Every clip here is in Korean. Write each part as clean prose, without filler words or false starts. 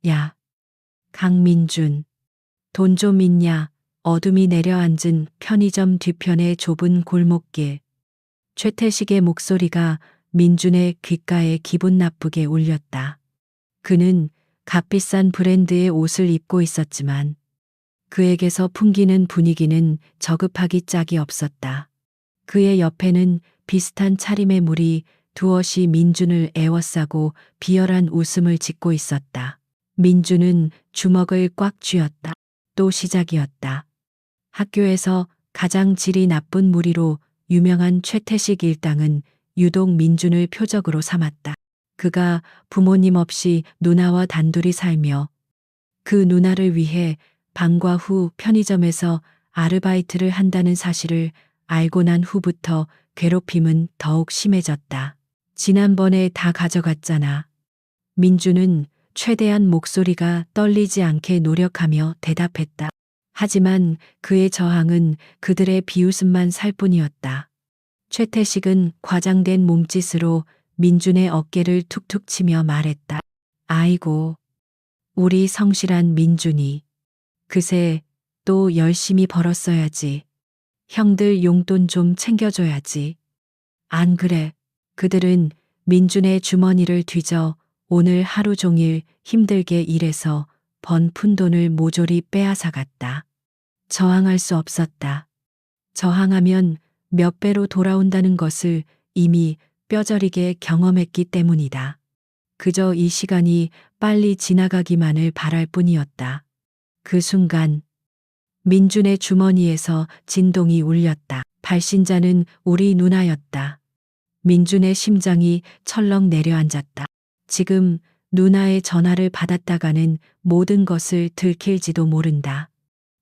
야, 강민준, 돈 좀 있냐? 어둠이 내려앉은 편의점 뒤편의 좁은 골목길. 최태식의 목소리가 민준의 귓가에 기분 나쁘게 울렸다. 그는 값비싼 브랜드의 옷을 입고 있었지만 그에게서 풍기는 분위기는 저급하기 짝이 없었다. 그의 옆에는 비슷한 차림의 무리 두엇이 민준을 애워싸고 비열한 웃음을 짓고 있었다. 민준은 주먹을 꽉 쥐었다. 또 시작이었다. 학교에서 가장 질이 나쁜 무리로 유명한 최태식 일당은 유독 민준을 표적으로 삼았다. 그가 부모님 없이 누나와 단둘이 살며 그 누나를 위해 방과 후 편의점에서 아르바이트를 한다는 사실을 알고 난 후부터 괴롭힘은 더욱 심해졌다. 지난번에 다 가져갔잖아. 민주는 최대한 목소리가 떨리지 않게 노력하며 대답했다. 하지만 그의 저항은 그들의 비웃음만 살 뿐이었다. 최태식은 과장된 몸짓으로 민준의 어깨를 툭툭 치며 말했다. 아이고, 우리 성실한 민준이. 그새 또 열심히 벌었어야지. 형들 용돈 좀 챙겨줘야지. 안 그래. 그들은 민준의 주머니를 뒤져 오늘 하루 종일 힘들게 일해서 번 푼돈을 모조리 빼앗아갔다. 저항할 수 없었다. 저항하면 몇 배로 돌아온다는 것을 이미 뼈저리게 경험했기 때문이다. 그저 이 시간이 빨리 지나가기만을 바랄 뿐이었다. 그 순간 민준의 주머니에서 진동이 울렸다. 발신자는 우리 누나였다. 민준의 심장이 철렁 내려앉았다. 지금 누나의 전화를 받았다가는 모든 것을 들킬지도 모른다.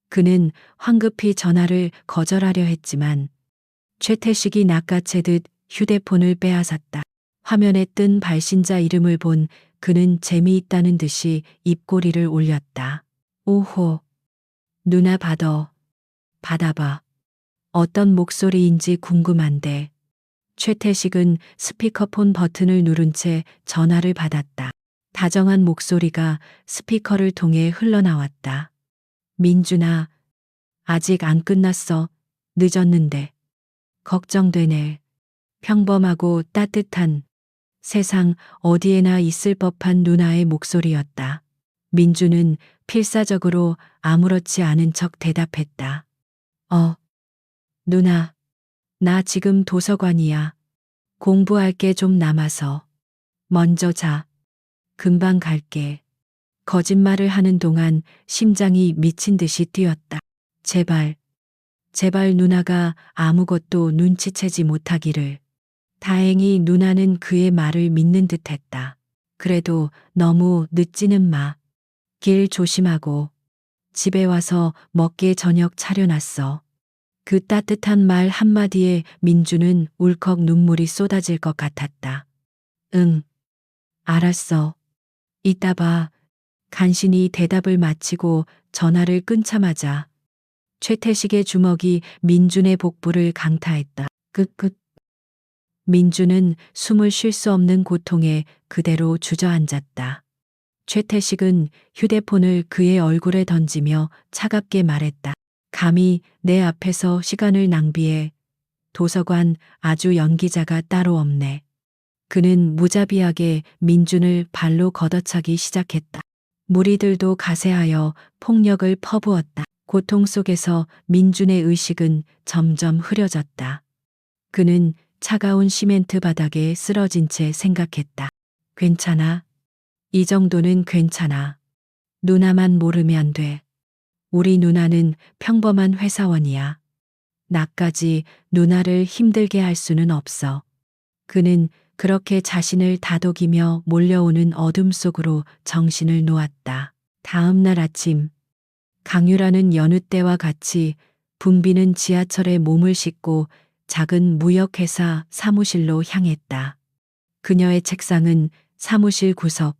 그는 황급히 전화를 거절하려 했지만 최태식이 낚아채듯 휴대폰을 빼앗았다. 화면에 뜬 발신자 이름을 본 그는 재미있다는 듯이 입꼬리를 올렸다. 오호. 누나 받아봐. 어떤 목소리인지 궁금한데. 최태식은 스피커폰 버튼을 누른 채 전화를 받았다. 다정한 목소리가 스피커를 통해 흘러나왔다. 민준아, 아직 안 끝났어. 늦었는데. 걱정되네. 평범하고 따뜻한 세상 어디에나 있을 법한 누나의 목소리였다. 민준은 필사적으로 아무렇지 않은 척 대답했다. 누나, 나 지금 도서관이야. 공부할 게 좀 남아서. 먼저 자. 금방 갈게. 거짓말을 하는 동안 심장이 미친 듯이 뛰었다. 제발 누나가 아무것도 눈치채지 못하기를. 다행히 누나는 그의 말을 믿는 듯 했다. 그래도 너무 늦지는 마. 길 조심하고. 집에 와서 먹게 저녁 차려놨어. 그 따뜻한 말 한마디에 민주는 울컥 눈물이 쏟아질 것 같았다. 응, 알았어. 이따 봐. 간신히 대답을 마치고 전화를 끊자마자 최태식의 주먹이 민준의 복부를 강타했다. 끝. 민준은 숨을 쉴 수 없는 고통에 그대로 주저앉았다. 최태식은 휴대폰을 그의 얼굴에 던지며 차갑게 말했다. 감히 내 앞에서 시간을 낭비해. 도서관 아주 연기자가 따로 없네. 그는 무자비하게 민준을 발로 걷어차기 시작했다. 무리들도 가세하여 폭력을 퍼부었다. 고통 속에서 민준의 의식은 점점 흐려졌다. 그는 차가운 시멘트 바닥에 쓰러진 채 생각했다. 괜찮아. 이 정도는 괜찮아. 누나만 모르면 돼. 우리 누나는 평범한 회사원이야. 나까지 누나를 힘들게 할 수는 없어. 그는 그렇게 자신을 다독이며 몰려오는 어둠 속으로 정신을 놓았다. 다음 날 아침, 강유라는 여느 때와 같이 붐비는 지하철에 몸을 싣고 작은 무역회사 사무실로 향했다. 그녀의 책상은 사무실 구석,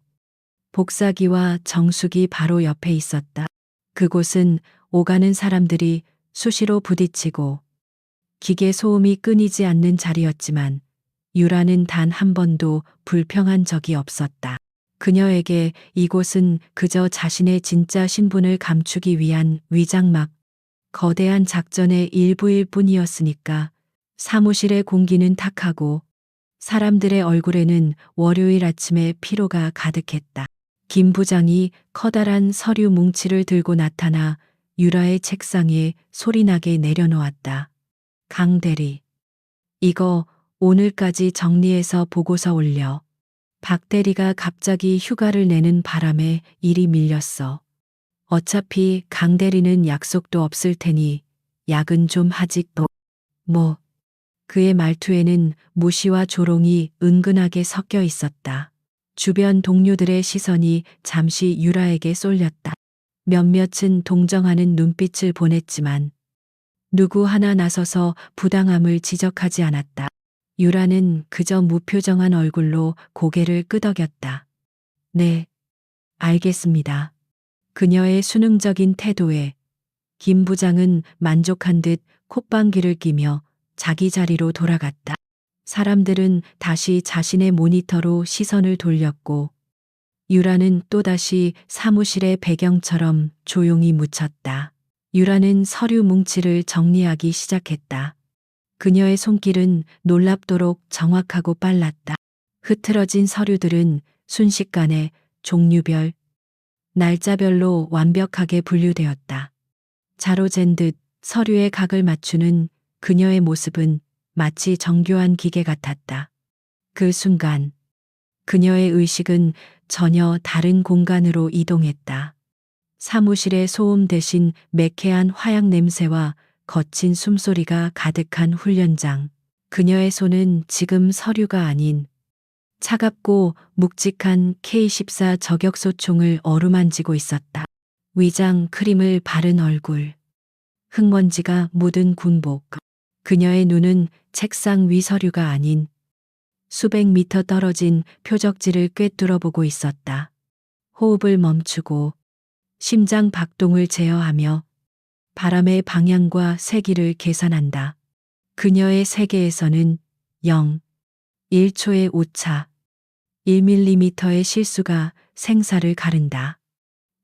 복사기와 정수기 바로 옆에 있었다. 그곳은 오가는 사람들이 수시로 부딪히고 기계 소음이 끊이지 않는 자리였지만 유라는 단 한 번도 불평한 적이 없었다. 그녀에게 이곳은 그저 자신의 진짜 신분을 감추기 위한 위장막, 거대한 작전의 일부일 뿐이었으니까 사무실의 공기는 탁하고 사람들의 얼굴에는 월요일 아침의 피로가 가득했다. 김 부장이 커다란 서류 뭉치를 들고 나타나 유라의 책상에 소리나게 내려놓았다. 강 대리, 이거 오늘까지 정리해서 보고서 올려. 박 대리가 갑자기 휴가를 내는 바람에 일이 밀렸어. 어차피 강 대리는 약속도 없을 테니 야근 좀 하지 뭐. 그의 말투에는 무시와 조롱이 은근하게 섞여 있었다. 주변 동료들의 시선이 잠시 유라에게 쏠렸다. 몇몇은 동정하는 눈빛을 보냈지만 누구 하나 나서서 부당함을 지적하지 않았다. 유라는 그저 무표정한 얼굴로 고개를 끄덕였다. 네, 알겠습니다. 그녀의 수능적인 태도에 김 부장은 만족한 듯 콧방귀를 끼며 자기 자리로 돌아갔다. 사람들은 다시 자신의 모니터로 시선을 돌렸고 유라는 또다시 사무실의 배경처럼 조용히 묻혔다. 유라는 서류 뭉치를 정리하기 시작했다. 그녀의 손길은 놀랍도록 정확하고 빨랐다. 흐트러진 서류들은 순식간에 종류별, 날짜별로 완벽하게 분류되었다. 자로 잰 듯 서류의 각을 맞추는 그녀의 모습은 마치 정교한 기계 같았다. 그 순간 그녀의 의식은 전혀 다른 공간으로 이동했다. 사무실의 소음 대신 매캐한 화약 냄새와 거친 숨소리가 가득한 훈련장. 그녀의 손은 지금 서류가 아닌 차갑고 묵직한 K14 저격소총을 어루만지고 있었다. 위장 크림을 바른 얼굴. 흙먼지가 묻은 군복. 그녀의 눈은 책상 위 서류가 아닌 수백 미터 떨어진 표적지를 꿰뚫어 보고 있었다. 호흡을 멈추고 심장 박동을 제어하며 바람의 방향과 세기를 계산한다. 그녀의 세계에서는 0, 1초의 오차, 1mm의 실수가 생사를 가른다.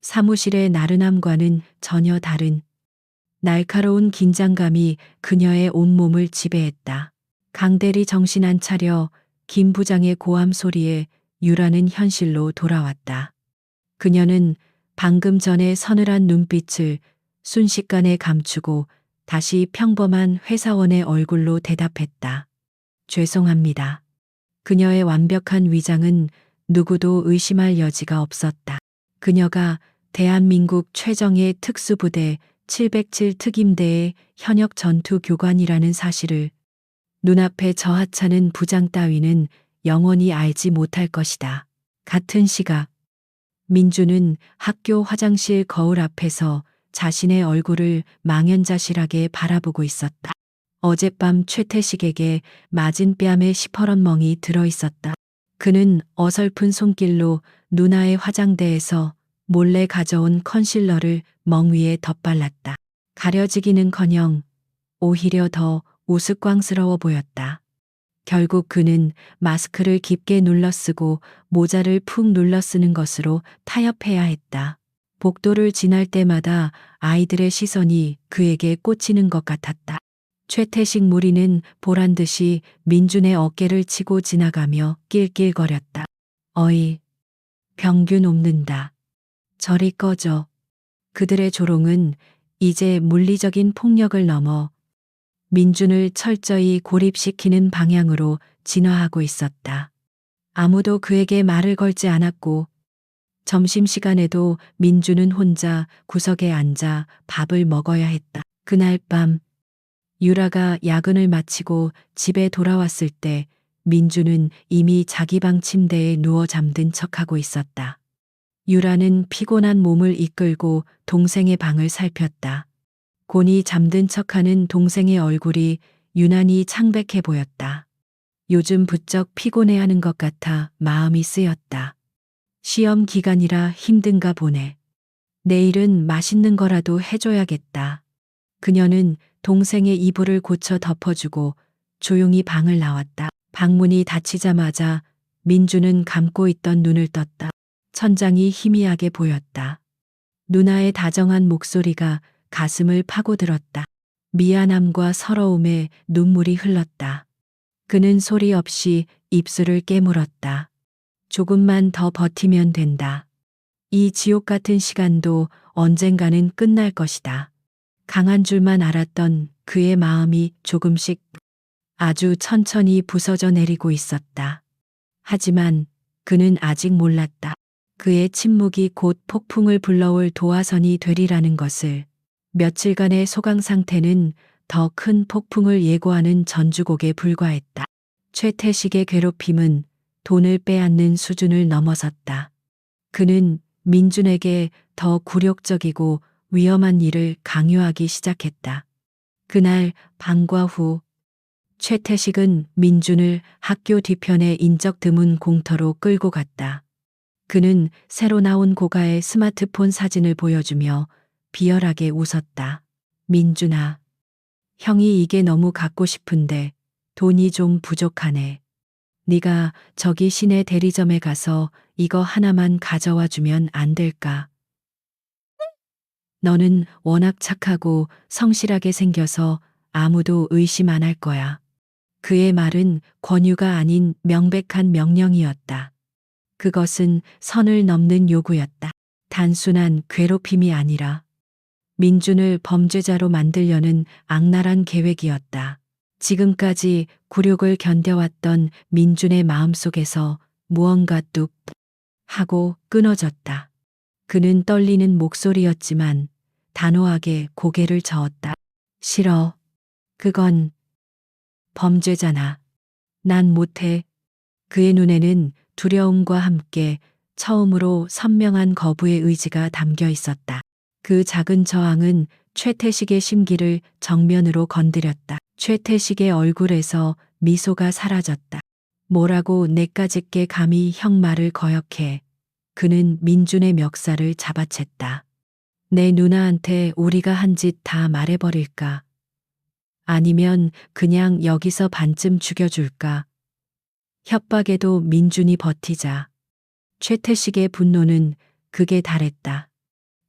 사무실의 나른함과는 전혀 다른 날카로운 긴장감이 그녀의 온몸을 지배했다. 강대리 정신 안 차려 김 부장의 고함 소리에 유라는 현실로 돌아왔다. 그녀는 방금 전에 서늘한 눈빛을 순식간에 감추고 다시 평범한 회사원의 얼굴로 대답했다. 죄송합니다. 그녀의 완벽한 위장은 누구도 의심할 여지가 없었다. 그녀가 대한민국 최정예 특수부대 707 특임대의 현역 전투 교관이라는 사실을 눈앞에 저 하찮은 부장 따위는 영원히 알지 못할 것이다. 같은 시각 민주는 학교 화장실 거울 앞에서 자신의 얼굴을 망연자실하게 바라보고 있었다. 어젯밤 최태식에게 맞은 뺨에 시퍼런 멍이 들어 있었다. 그는 어설픈 손길로 누나의 화장대에서 몰래 가져온 컨실러를 멍 위에 덧발랐다. 가려지기는커녕 오히려 더 우스꽝스러워 보였다. 결국 그는 마스크를 깊게 눌러쓰고 모자를 푹 눌러쓰는 것으로 타협해야 했다. 복도를 지날 때마다 아이들의 시선이 그에게 꽂히는 것 같았다. 최태식 무리는 보란 듯이 민준의 어깨를 치고 지나가며 낄낄거렸다. 어이, 병균 옵는다. 저리 꺼져. 그들의 조롱은 이제 물리적인 폭력을 넘어 민준을 철저히 고립시키는 방향으로 진화하고 있었다. 아무도 그에게 말을 걸지 않았고 점심시간에도 민준은 혼자 구석에 앉아 밥을 먹어야 했다. 그날 밤 유라가 야근을 마치고 집에 돌아왔을 때 민준은 이미 자기 방 침대에 누워 잠든 척하고 있었다. 유라는 피곤한 몸을 이끌고 동생의 방을 살폈다. 곤히 잠든 척하는 동생의 얼굴이 유난히 창백해 보였다. 요즘 부쩍 피곤해하는 것 같아 마음이 쓰였다. 시험 기간이라 힘든가 보네. 내일은 맛있는 거라도 해줘야겠다. 그녀는 동생의 이불을 고쳐 덮어주고 조용히 방을 나왔다. 방문이 닫히자마자 민주는 감고 있던 눈을 떴다. 천장이 희미하게 보였다. 누나의 다정한 목소리가 가슴을 파고들었다. 미안함과 서러움에 눈물이 흘렀다. 그는 소리 없이 입술을 깨물었다. 조금만 더 버티면 된다. 이 지옥 같은 시간도 언젠가는 끝날 것이다. 강한 줄만 알았던 그의 마음이 조금씩 아주 천천히 부서져 내리고 있었다. 하지만 그는 아직 몰랐다. 그의 침묵이 곧 폭풍을 불러올 도화선이 되리라는 것을. 며칠간의 소강 상태는 더 큰 폭풍을 예고하는 전주곡에 불과했다. 최태식의 괴롭힘은 돈을 빼앗는 수준을 넘어섰다. 그는 민준에게 더 굴욕적이고 위험한 일을 강요하기 시작했다. 그날 방과 후 최태식은 민준을 학교 뒤편의 인적 드문 공터로 끌고 갔다. 그는 새로 나온 고가의 스마트폰 사진을 보여주며 비열하게 웃었다. 민준아, 형이 이게 너무 갖고 싶은데 돈이 좀 부족하네. 네가 저기 시내 대리점에 가서 이거 하나만 가져와 주면 안 될까? 너는 워낙 착하고 성실하게 생겨서 아무도 의심 안 할 거야. 그의 말은 권유가 아닌 명백한 명령이었다. 그것은 선을 넘는 요구였다. 단순한 괴롭힘이 아니라 민준을 범죄자로 만들려는 악랄한 계획이었다. 지금까지 굴욕을 견뎌왔던 민준의 마음속에서 무언가 뚝 하고 끊어졌다. 그는 떨리는 목소리였지만 단호하게 고개를 저었다. 싫어. 그건 범죄잖아. 난 못해. 그의 눈에는 두려움과 함께 처음으로 선명한 거부의 의지가 담겨 있었다. 그 작은 저항은 최태식의 심기를 정면으로 건드렸다. 최태식의 얼굴에서 미소가 사라졌다. 뭐라고 내까짓게 감히 형 말을 거역해. 그는 민준의 멱살을 잡아챘다. 내 누나한테 우리가 한 짓 다 말해버릴까? 아니면 그냥 여기서 반쯤 죽여줄까? 협박에도 민준이 버티자. 최태식의 분노는 극에 달했다.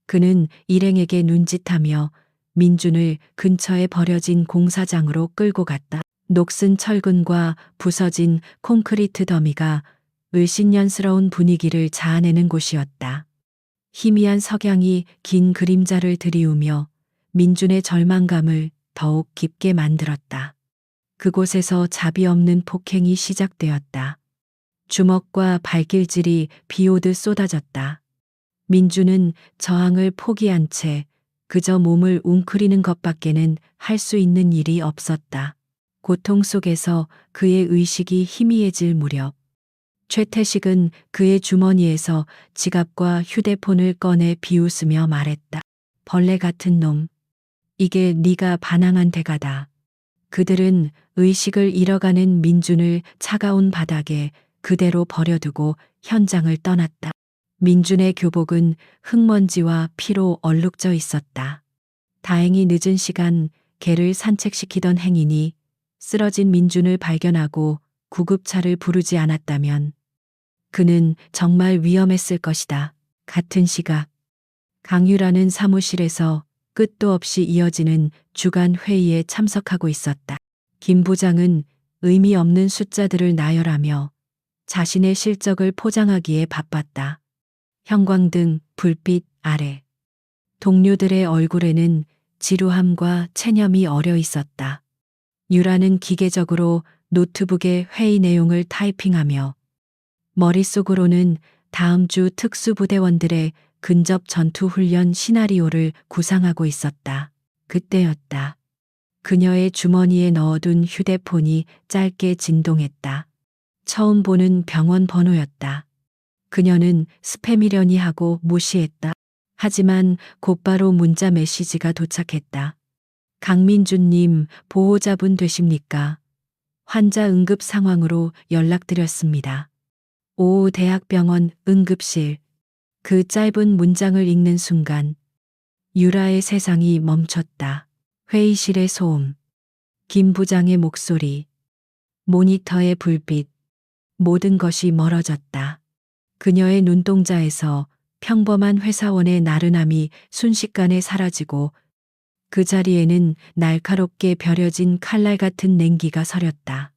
그는 일행에게 눈짓하며 민준을 근처에 버려진 공사장으로 끌고 갔다. 녹슨 철근과 부서진 콘크리트 더미가 을신년스러운 분위기를 자아내는 곳이었다. 희미한 석양이 긴 그림자를 드리우며 민준의 절망감을 더욱 깊게 만들었다. 그곳에서 자비 없는 폭행이 시작되었다. 주먹과 발길질이 비오듯 쏟아졌다. 민준은 저항을 포기한 채 그저 몸을 웅크리는 것밖에는 할 수 있는 일이 없었다. 고통 속에서 그의 의식이 희미해질 무렵 최태식은 그의 주머니에서 지갑과 휴대폰을 꺼내 비웃으며 말했다. 벌레 같은 놈. 이게 네가 반항한 대가다. 그들은 의식을 잃어가는 민준을 차가운 바닥에 그대로 버려두고 현장을 떠났다. 민준의 교복은 흙먼지와 피로 얼룩져 있었다. 다행히 늦은 시간 개를 산책시키던 행인이 쓰러진 민준을 발견하고 구급차를 부르지 않았다면 그는 정말 위험했을 것이다. 같은 시각 강유라는 사무실에서 끝도 없이 이어지는 주간 회의에 참석하고 있었다. 김 부장은 의미 없는 숫자들을 나열하며 자신의 실적을 포장하기에 바빴다. 형광등, 불빛 아래 동료들의 얼굴에는 지루함과 체념이 어려 있었다. 유라는 기계적으로 노트북에 회의 내용을 타이핑하며 머릿속으로는 다음 주 특수부대원들의 근접 전투 훈련 시나리오를 구상하고 있었다. 그때였다. 그녀의 주머니에 넣어둔 휴대폰이 짧게 진동했다. 처음 보는 병원 번호였다. 그녀는 스팸이려니 하고 무시했다. 하지만 곧바로 문자 메시지가 도착했다. 강민준님, 보호자분 되십니까? 환자 응급 상황으로 연락드렸습니다. 오 대학병원 응급실. 그 짧은 문장을 읽는 순간 유라의 세상이 멈췄다. 회의실의 소음, 김 부장의 목소리, 모니터의 불빛, 모든 것이 멀어졌다. 그녀의 눈동자에서 평범한 회사원의 나른함이 순식간에 사라지고 그 자리에는 날카롭게 벼려진 칼날 같은 냉기가 서렸다.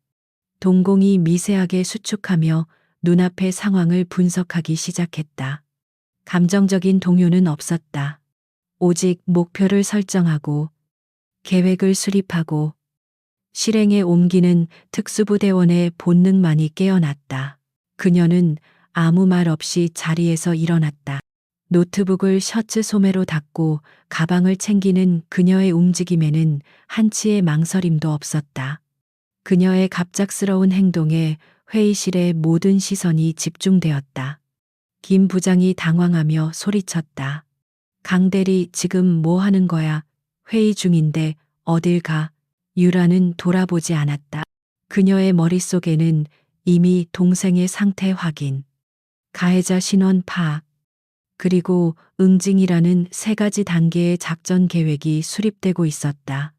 동공이 미세하게 수축하며 눈앞의 상황을 분석하기 시작했다. 감정적인 동요는 없었다. 오직 목표를 설정하고 계획을 수립하고 실행에 옮기는 특수부대원의 본능만이 깨어났다. 그녀는 아무 말 없이 자리에서 일어났다. 노트북을 셔츠 소매로 닫고 가방을 챙기는 그녀의 움직임에는 한치의 망설임도 없었다. 그녀의 갑작스러운 행동에 회의실의 모든 시선이 집중되었다. 김 부장이 당황하며 소리쳤다. 강 대리 지금 뭐 하는 거야? 회의 중인데 어딜 가? 유라는 돌아보지 않았다. 그녀의 머릿속에는 이미 동생의 상태 확인, 가해자 신원 파악, 그리고 응징이라는 세 가지 단계의 작전 계획이 수립되고 있었다.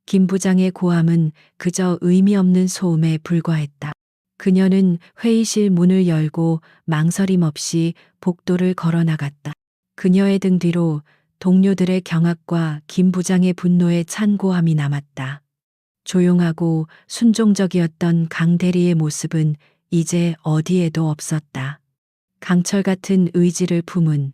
김 부장의 고함은 그저 의미 없는 소음에 불과했다. 그녀는 회의실 문을 열고 망설임 없이 복도를 걸어 나갔다. 그녀의 등 뒤로 동료들의 경악과 김 부장의 분노에 찬 고함이 남았다. 조용하고 순종적이었던 강 대리의 모습은 이제 어디에도 없었다. 강철 같은 의지를 품은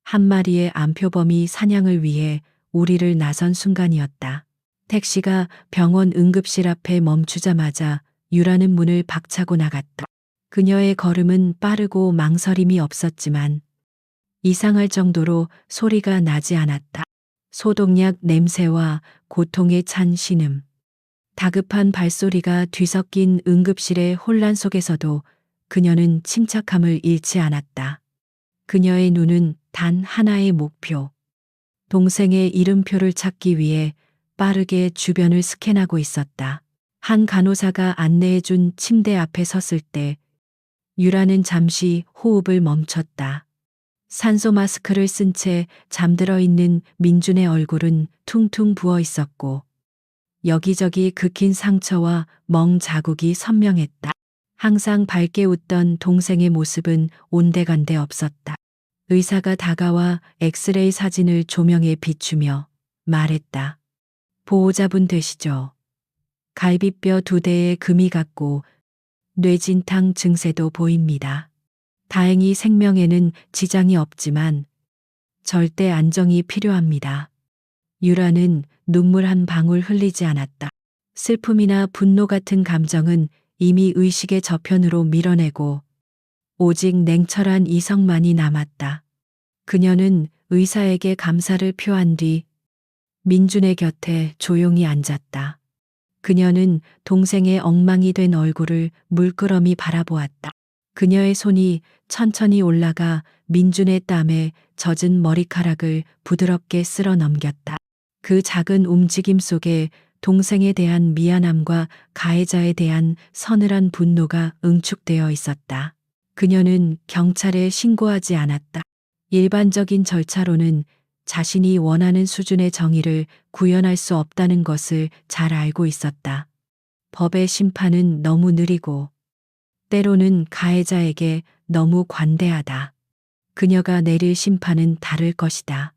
한 마리의 암표범이 사냥을 위해 우리를 나선 순간이었다. 택시가 병원 응급실 앞에 멈추자마자 유라는 문을 박차고 나갔다. 그녀의 걸음은 빠르고 망설임이 없었지만 이상할 정도로 소리가 나지 않았다. 소독약 냄새와 고통에 찬 신음, 다급한 발소리가 뒤섞인 응급실의 혼란 속에서도 그녀는 침착함을 잃지 않았다. 그녀의 눈은 단 하나의 목표, 동생의 이름표를 찾기 위해 빠르게 주변을 스캔하고 있었다. 한 간호사가 안내해준 침대 앞에 섰을 때 유라는 잠시 호흡을 멈췄다. 산소 마스크를 쓴 채 잠들어 있는 민준의 얼굴은 퉁퉁 부어 있었고 여기저기 긁힌 상처와 멍 자국이 선명했다. 항상 밝게 웃던 동생의 모습은 온데간데 없었다. 의사가 다가와 엑스레이 사진을 조명에 비추며 말했다. 보호자분 되시죠? 갈비뼈 2대에 금이 갔고 뇌진탕 증세도 보입니다. 다행히 생명에는 지장이 없지만 절대 안정이 필요합니다. 유라는 눈물 한 방울 흘리지 않았다. 슬픔이나 분노 같은 감정은 이미 의식의 저편으로 밀어내고 오직 냉철한 이성만이 남았다. 그녀는 의사에게 감사를 표한 뒤 민준의 곁에 조용히 앉았다. 그녀는 동생의 엉망이 된 얼굴을 물끄러미 바라보았다. 그녀의 손이 천천히 올라가 민준의 땀에 젖은 머리카락을 부드럽게 쓸어 넘겼다. 그 작은 움직임 속에 동생에 대한 미안함과 가해자에 대한 서늘한 분노가 응축되어 있었다. 그녀는 경찰에 신고하지 않았다. 일반적인 절차로는 자신이 원하는 수준의 정의를 구현할 수 없다는 것을 잘 알고 있었다. 법의 심판은 너무 느리고 때로는 가해자에게 너무 관대하다. 그녀가 내릴 심판은 다를 것이다.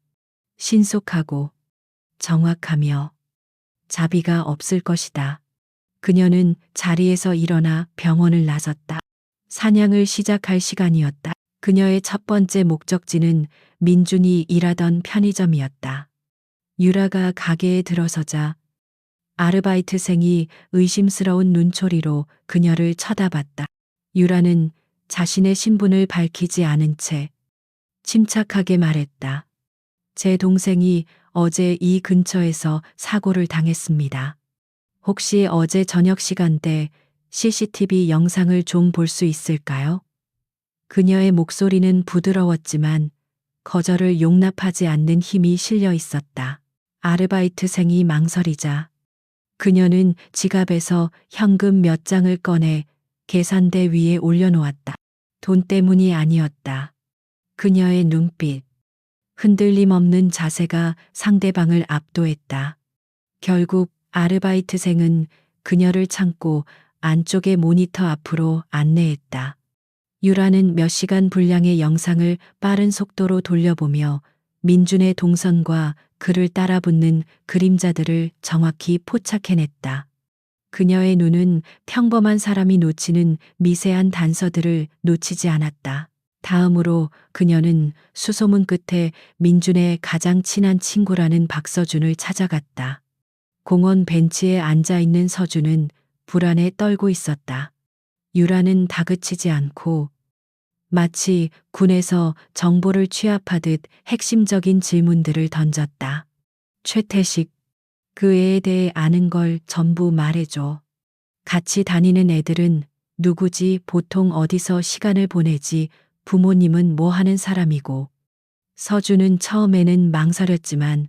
신속하고 정확하며 자비가 없을 것이다. 그녀는 자리에서 일어나 병원을 나섰다. 사냥을 시작할 시간이었다. 그녀의 첫 번째 목적지는 민준이 일하던 편의점이었다. 유라가 가게에 들어서자 아르바이트생이 의심스러운 눈초리로 그녀를 쳐다봤다. 유라는 자신의 신분을 밝히지 않은 채 침착하게 말했다. 제 동생이 어제 이 근처에서 사고를 당했습니다. 혹시 어제 저녁 시간대 CCTV 영상을 좀 볼 수 있을까요? 그녀의 목소리는 부드러웠지만 거절을 용납하지 않는 힘이 실려 있었다. 아르바이트생이 망설이자 그녀는 지갑에서 현금 몇 장을 꺼내 계산대 위에 올려놓았다. 돈 때문이 아니었다. 그녀의 눈빛, 흔들림 없는 자세가 상대방을 압도했다. 결국 아르바이트생은 그녀를 참고 안쪽의 모니터 앞으로 안내했다. 유라는 몇 시간 분량의 영상을 빠른 속도로 돌려보며 민준의 동선과 그를 따라붙는 그림자들을 정확히 포착해냈다. 그녀의 눈은 평범한 사람이 놓치는 미세한 단서들을 놓치지 않았다. 다음으로 그녀는 수소문 끝에 민준의 가장 친한 친구라는 박서준을 찾아갔다. 공원 벤치에 앉아 있는 서준은 불안에 떨고 있었다. 유라는 다그치지 않고 마치 군에서 정보를 취합하듯 핵심적인 질문들을 던졌다. 최태식, 그 애에 대해 아는 걸 전부 말해줘. 같이 다니는 애들은 누구지, 보통 어디서 시간을 보내지, 부모님은 뭐 하는 사람이고. 서준은 처음에는 망설였지만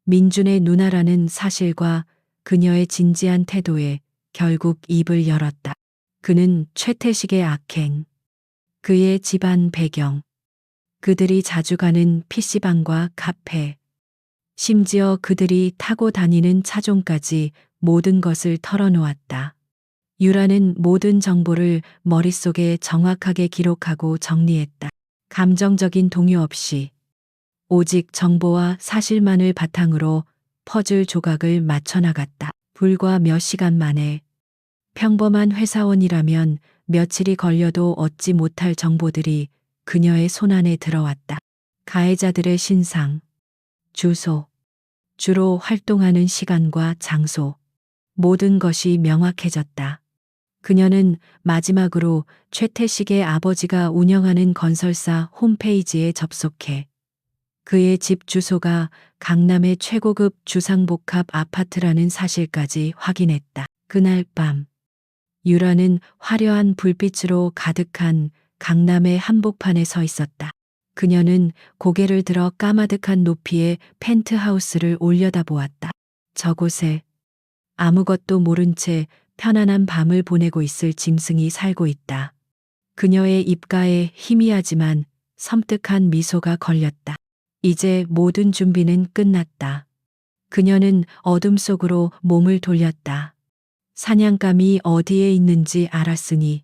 민준의 누나라는 사실과 그녀의 진지한 태도에 결국 입을 열었다. 그는 최태식의 악행, 그의 집안 배경, 그들이 자주 가는 PC방과 카페, 심지어 그들이 타고 다니는 차종까지 모든 것을 털어놓았다. 유라는 모든 정보를 머릿속에 정확하게 기록하고 정리했다. 감정적인 동요 없이 오직 정보와 사실만을 바탕으로 퍼즐 조각을 맞춰나갔다. 불과 몇 시간 만에 평범한 회사원이라면 며칠이 걸려도 얻지 못할 정보들이 그녀의 손안에 들어왔다. 가해자들의 신상, 주소, 주로 활동하는 시간과 장소, 모든 것이 명확해졌다. 그녀는 마지막으로 최태식의 아버지가 운영하는 건설사 홈페이지에 접속해 그의 집 주소가 강남의 최고급 주상복합 아파트라는 사실까지 확인했다. 그날 밤, 유라는 화려한 불빛으로 가득한 강남의 한복판에 서 있었다. 그녀는 고개를 들어 까마득한 높이의 펜트하우스를 올려다보았다. 저곳에 아무것도 모른 채 편안한 밤을 보내고 있을 짐승이 살고 있다. 그녀의 입가에 희미하지만 섬뜩한 미소가 걸렸다. 이제 모든 준비는 끝났다. 그녀는 어둠 속으로 몸을 돌렸다. 사냥감이 어디에 있는지 알았으니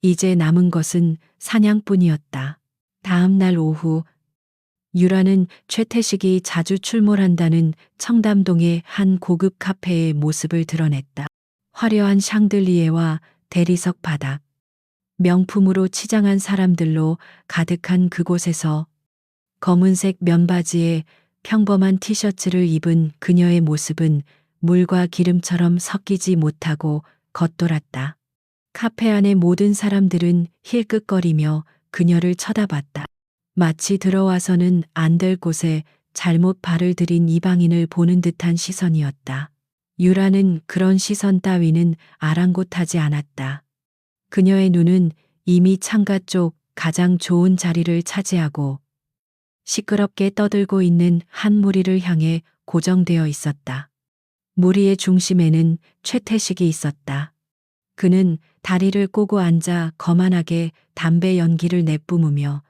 이제 남은 것은 사냥뿐이었다. 다음 날 오후, 유라는 최태식이 자주 출몰한다는 청담동의 한 고급 카페의 모습을 드러냈다. 화려한 샹들리에와 대리석 바닥, 명품으로 치장한 사람들로 가득한 그곳에서 검은색 면바지에 평범한 티셔츠를 입은 그녀의 모습은 물과 기름처럼 섞이지 못하고 겉돌았다. 카페 안의 모든 사람들은 힐끗거리며 그녀를 쳐다봤다. 마치 들어와서는 안 될 곳에 잘못 발을 들인 이방인을 보는 듯한 시선이었다. 유라는 그런 시선 따위는 아랑곳하지 않았다. 그녀의 눈은 이미 창가 쪽 가장 좋은 자리를 차지하고 시끄럽게 떠들고 있는 한 무리를 향해 고정되어 있었다. 무리의 중심에는 최태식이 있었다. 그는 다리를 꼬고 앉아 거만하게 담배 연기를 내뿜으며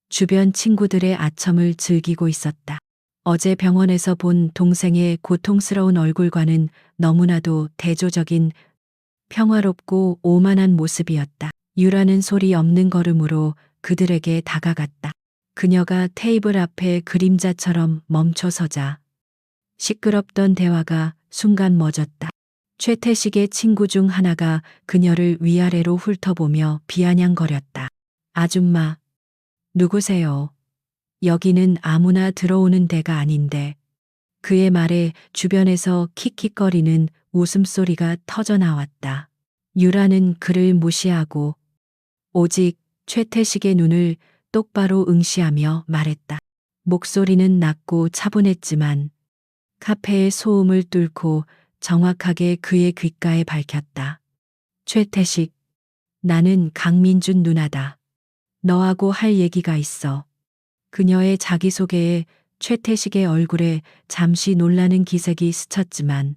주변 친구들의 아첨을 즐기고 있었다. 어제 병원에서 본 동생의 고통스러운 얼굴과는 너무나도 대조적인 평화롭고 오만한 모습이었다. 유라는 소리 없는 걸음으로 그들에게 다가갔다. 그녀가 테이블 앞에 그림자처럼 멈춰서자 시끄럽던 대화가 순간 멎었다. 최태식의 친구 중 하나가 그녀를 위아래로 훑어보며 비아냥거렸다. 아줌마, 누구세요? 여기는 아무나 들어오는 데가 아닌데. 그의 말에 주변에서 킥킥거리는 웃음소리가 터져나왔다. 유라는 그를 무시하고 오직 최태식의 눈을 똑바로 응시하며 말했다. 목소리는 낮고 차분했지만 카페의 소음을 뚫고 정확하게 그의 귓가에 밝혔다. 최태식, 나는 강민준 누나다. 너하고 할 얘기가 있어. 그녀의 자기소개에 최태식의 얼굴에 잠시 놀라는 기색이 스쳤지만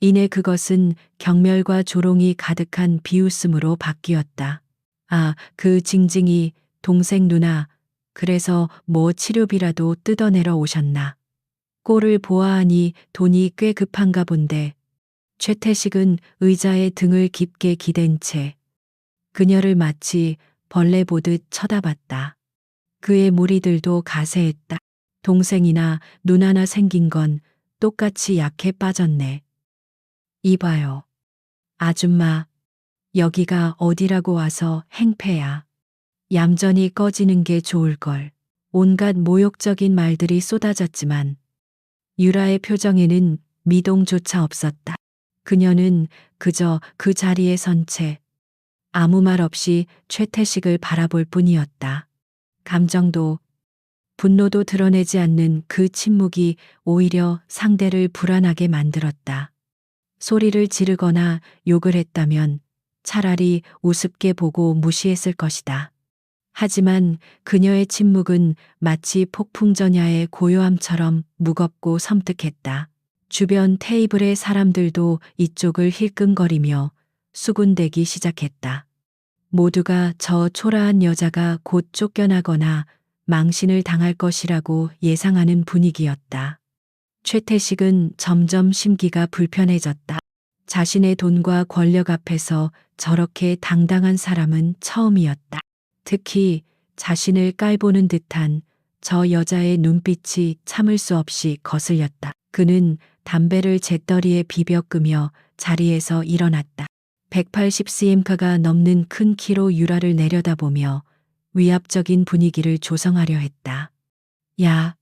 이내 그것은 경멸과 조롱이 가득한 비웃음으로 바뀌었다. 아, 그 징징이 동생 누나, 그래서 뭐 치료비라도 뜯어내러 오셨나. 꼴을 보아하니 돈이 꽤 급한가 본데. 최태식은 의자에 등을 깊게 기댄 채 그녀를 마치 벌레 보듯 쳐다봤다. 그의 무리들도 가세했다. 동생이나 누나나 생긴 건 똑같이 약해 빠졌네. 이봐요. 아줌마, 여기가 어디라고 와서 행패야. 얌전히 꺼지는 게 좋을걸. 온갖 모욕적인 말들이 쏟아졌지만 유라의 표정에는 미동조차 없었다. 그녀는 그저 그 자리에 선 채 아무 말 없이 최태식을 바라볼 뿐이었다. 감정도 분노도 드러내지 않는 그 침묵이 오히려 상대를 불안하게 만들었다. 소리를 지르거나 욕을 했다면 차라리 우습게 보고 무시했을 것이다. 하지만 그녀의 침묵은 마치 폭풍전야의 고요함처럼 무겁고 섬뜩했다. 주변 테이블의 사람들도 이쪽을 힐끔거리며 수군대기 시작했다. 모두가 저 초라한 여자가 곧 쫓겨나거나 망신을 당할 것이라고 예상하는 분위기였다. 최태식은 점점 심기가 불편해졌다. 자신의 돈과 권력 앞에서 저렇게 당당한 사람은 처음이었다. 특히 자신을 깔보는 듯한 저 여자의 눈빛이 참을 수 없이 거슬렸다. 그는 담배를 재떨이에 비벼 끄며 자리에서 일어났다. 180cm가 넘는 큰 키로 유라를 내려다보며 위압적인 분위기를 조성하려 했다. 야,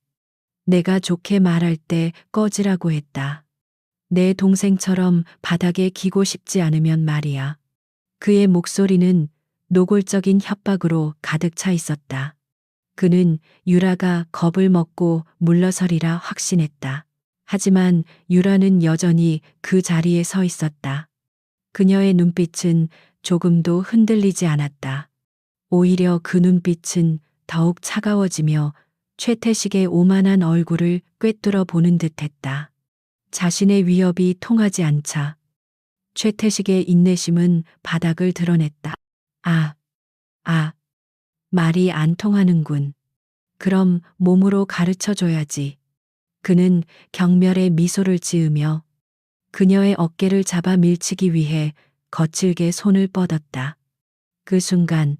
내가 좋게 말할 때 꺼지라고 했다. 내 동생처럼 바닥에 기고 싶지 않으면 말이야. 그의 목소리는 노골적인 협박으로 가득 차 있었다. 그는 유라가 겁을 먹고 물러서리라 확신했다. 하지만 유라는 여전히 그 자리에 서 있었다. 그녀의 눈빛은 조금도 흔들리지 않았다. 오히려 그 눈빛은 더욱 차가워지며 최태식의 오만한 얼굴을 꿰뚫어 보는 듯했다. 자신의 위협이 통하지 않자 최태식의 인내심은 바닥을 드러냈다. 말이 안 통하는군. 그럼 몸으로 가르쳐 줘야지. 그는 경멸의 미소를 지으며 그녀의 어깨를 잡아 밀치기 위해 거칠게 손을 뻗었다. 그 순간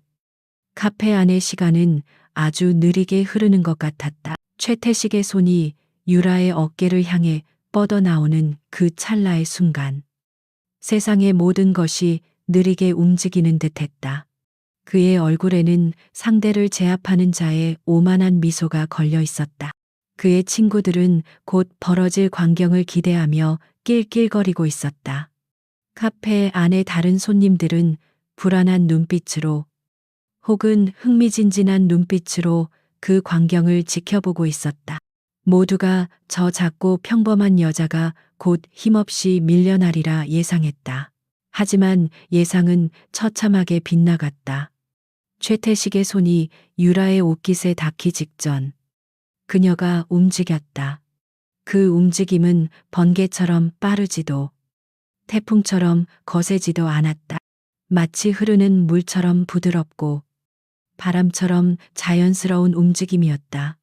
카페 안의 시간은 아주 느리게 흐르는 것 같았다. 최태식의 손이 유라의 어깨를 향해 뻗어나오는 그 찰나의 순간 세상의 모든 것이 느리게 움직이는 듯했다. 그의 얼굴에는 상대를 제압하는 자의 오만한 미소가 걸려 있었다. 그의 친구들은 곧 벌어질 광경을 기대하며 낄낄거리고 있었다. 카페 안의 다른 손님들은 불안한 눈빛으로 혹은 흥미진진한 눈빛으로 그 광경을 지켜보고 있었다. 모두가 저 작고 평범한 여자가 곧 힘없이 밀려나리라 예상했다. 하지만 예상은 처참하게 빗나갔다. 최태식의 손이 유라의 옷깃에 닿기 직전 그녀가 움직였다. 그 움직임은 번개처럼 빠르지도 태풍처럼 거세지도 않았다. 마치 흐르는 물처럼 부드럽고 바람처럼 자연스러운 움직임이었다.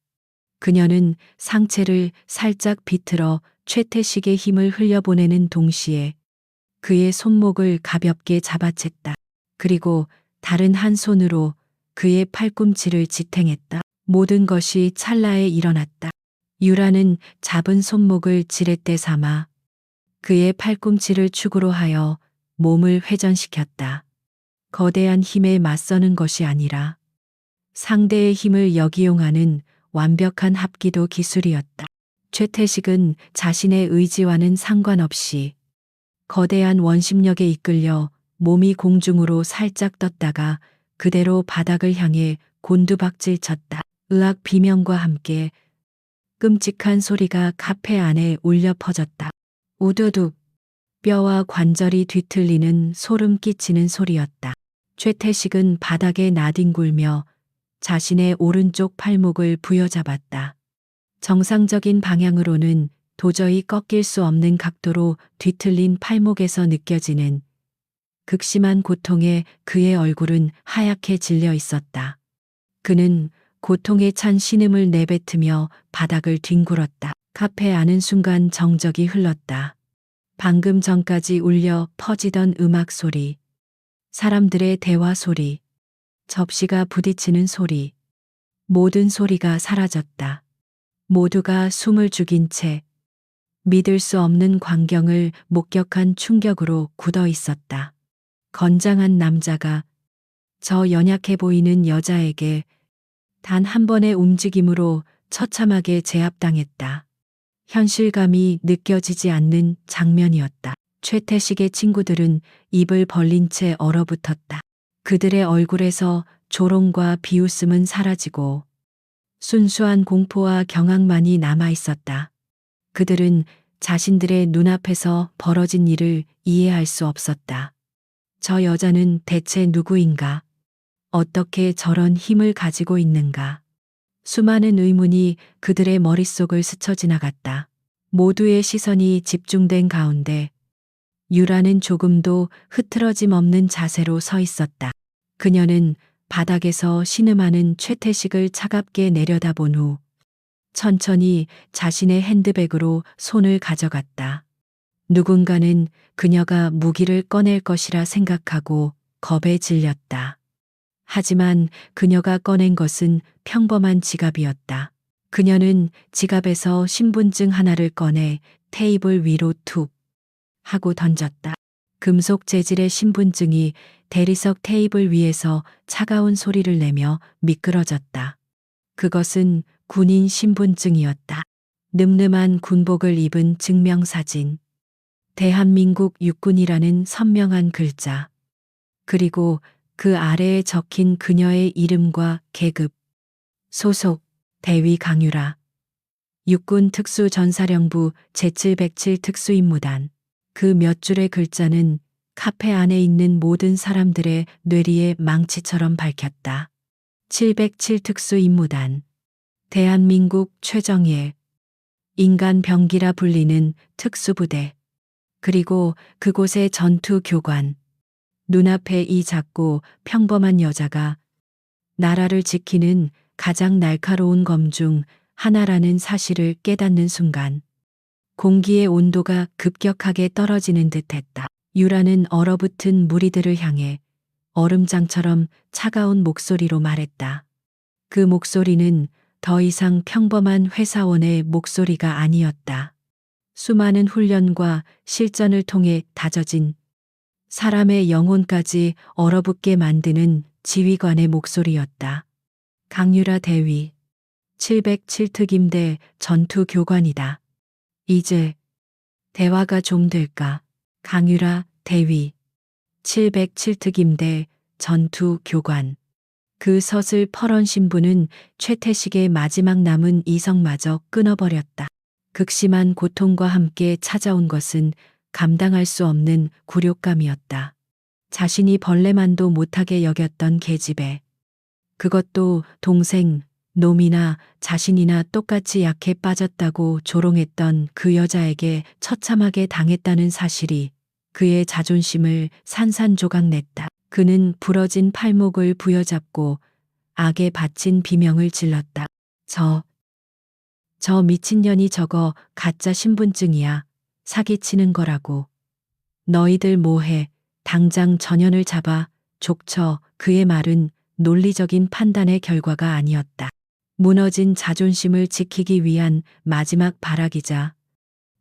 그녀는 상체를 살짝 비틀어 최태식의 힘을 흘려보내는 동시에 그의 손목을 가볍게 잡아챘다. 그리고 다른 한 손으로 그의 팔꿈치를 지탱했다. 모든 것이 찰나에 일어났다. 유라는 잡은 손목을 지렛대 삼아 그의 팔꿈치를 축으로 하여 몸을 회전시켰다. 거대한 힘에 맞서는 것이 아니라 상대의 힘을 역이용하는 완벽한 합기도 기술이었다. 최태식은 자신의 의지와는 상관없이 거대한 원심력에 이끌려 몸이 공중으로 살짝 떴다가 그대로 바닥을 향해 곤두박질 쳤다. 으악 비명과 함께 끔찍한 소리가 카페 안에 울려 퍼졌다. 우두둑 뼈와 관절이 뒤틀리는 소름 끼치는 소리였다. 최태식은 바닥에 나뒹굴며 자신의 오른쪽 팔목을 부여잡았다. 정상적인 방향으로는 도저히 꺾일 수 없는 각도로 뒤틀린 팔목에서 느껴지는 극심한 고통에 그의 얼굴은 하얗게 질려 있었다. 그는 고통에 찬 신음을 내뱉으며 바닥을 뒹굴었다. 카페 안은 순간 정적이 흘렀다. 방금 전까지 울려 퍼지던 음악 소리, 사람들의 대화 소리, 접시가 부딪히는 소리, 모든 소리가 사라졌다. 모두가 숨을 죽인 채 믿을 수 없는 광경을 목격한 충격으로 굳어 있었다. 건장한 남자가 저 연약해 보이는 여자에게 단 한 번의 움직임으로 처참하게 제압당했다. 현실감이 느껴지지 않는 장면이었다. 최태식의 친구들은 입을 벌린 채 얼어붙었다. 그들의 얼굴에서 조롱과 비웃음은 사라지고 순수한 공포와 경악만이 남아 있었다. 그들은 자신들의 눈앞에서 벌어진 일을 이해할 수 없었다. 저 여자는 대체 누구인가? 어떻게 저런 힘을 가지고 있는가? 수많은 의문이 그들의 머릿속을 스쳐 지나갔다. 모두의 시선이 집중된 가운데 유라는 조금도 흐트러짐 없는 자세로 서 있었다. 그녀는 바닥에서 신음하는 최태식을 차갑게 내려다본 후 천천히 자신의 핸드백으로 손을 가져갔다. 누군가는 그녀가 무기를 꺼낼 것이라 생각하고 겁에 질렸다. 하지만 그녀가 꺼낸 것은 평범한 지갑이었다. 그녀는 지갑에서 신분증 하나를 꺼내 테이블 위로 툭 하고 던졌다. 금속 재질의 신분증이 대리석 테이블 위에서 차가운 소리를 내며 미끄러졌다. 그것은 군인 신분증이었다. 늠름한 군복을 입은 증명사진. 대한민국 육군이라는 선명한 글자. 그리고 그 아래에 적힌 그녀의 이름과 계급. 소속, 대위 강유라. 육군 특수전사령부 제707 특수임무단. 그 몇 줄의 글자는 카페 안에 있는 모든 사람들의 뇌리에 망치처럼 밝혔다. 707 특수임무단. 대한민국 최정예. 인간 병기라 불리는 특수부대. 그리고 그곳의 전투 교관. 눈앞에 이 작고 평범한 여자가 나라를 지키는 가장 날카로운 검 중 하나라는 사실을 깨닫는 순간 공기의 온도가 급격하게 떨어지는 듯했다. 유라는 얼어붙은 무리들을 향해 얼음장처럼 차가운 목소리로 말했다. 그 목소리는 더 이상 평범한 회사원의 목소리가 아니었다. 수많은 훈련과 실전을 통해 다져진 사람의 영혼까지 얼어붙게 만드는 지휘관의 목소리였다. 강유라 대위, 707특임대 전투교관이다. 이제 대화가 좀 될까? 강유라 대위, 707특임대 전투교관. 그 서슬 퍼런 신부는 최태식의 마지막 남은 이성마저 끊어버렸다. 극심한 고통과 함께 찾아온 것은 감당할 수 없는 굴욕감이었다. 자신이 벌레만도 못하게 여겼던 계집애. 그것도 동생, 놈이나 자신이나 똑같이 약해 빠졌다고 조롱했던 그 여자에게 처참하게 당했다는 사실이 그의 자존심을 산산조각 냈다. 그는 부러진 팔목을 부여잡고 악에 바친 비명을 질렀다. 저 미친년이 저거 가짜 신분증이야. 사기치는 거라고. 너희들 뭐해. 당장 전현을 잡아 족쳐. 그의 말은 논리적인 판단의 결과가 아니었다. 무너진 자존심을 지키기 위한 마지막 발악이자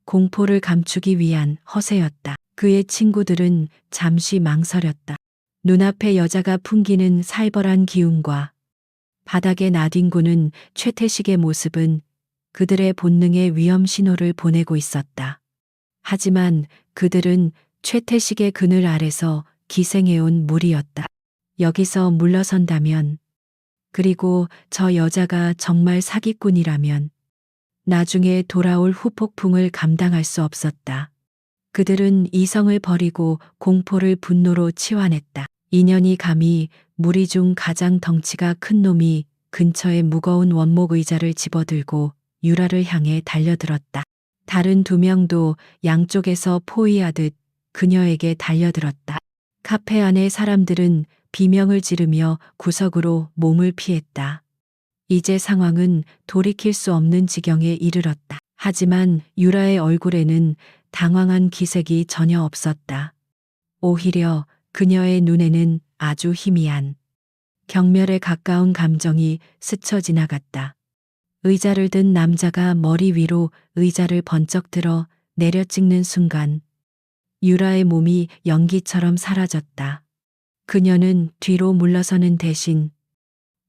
공포를 감추기 위한 허세였다. 그의 친구들은 잠시 망설였다. 눈앞의 여자가 풍기는 살벌한 기운과 바닥에 나뒹구는 최태식의 모습은 그들의 본능의 위험 신호를 보내고 있었다. 하지만 그들은 최태식의 그늘 아래서 기생해온 무리였다. 여기서 물러선다면, 그리고 저 여자가 정말 사기꾼이라면 나중에 돌아올 후폭풍을 감당할 수 없었다. 그들은 이성을 버리고 공포를 분노로 치환했다. 인연이 감히 무리 중 가장 덩치가 큰 놈이 근처에 무거운 원목 의자를 집어들고 유라를 향해 달려들었다. 다른 두 명도 양쪽에서 포위하듯 그녀에게 달려들었다. 카페 안의 사람들은 비명을 지르며 구석으로 몸을 피했다. 이제 상황은 돌이킬 수 없는 지경에 이르렀다. 하지만 유라의 얼굴에는 당황한 기색이 전혀 없었다. 오히려 그녀의 눈에는 아주 희미한 경멸에 가까운 감정이 스쳐 지나갔다. 의자를 든 남자가 머리 위로 의자를 번쩍 들어 내려 찍는 순간 유라의 몸이 연기처럼 사라졌다. 그녀는 뒤로 물러서는 대신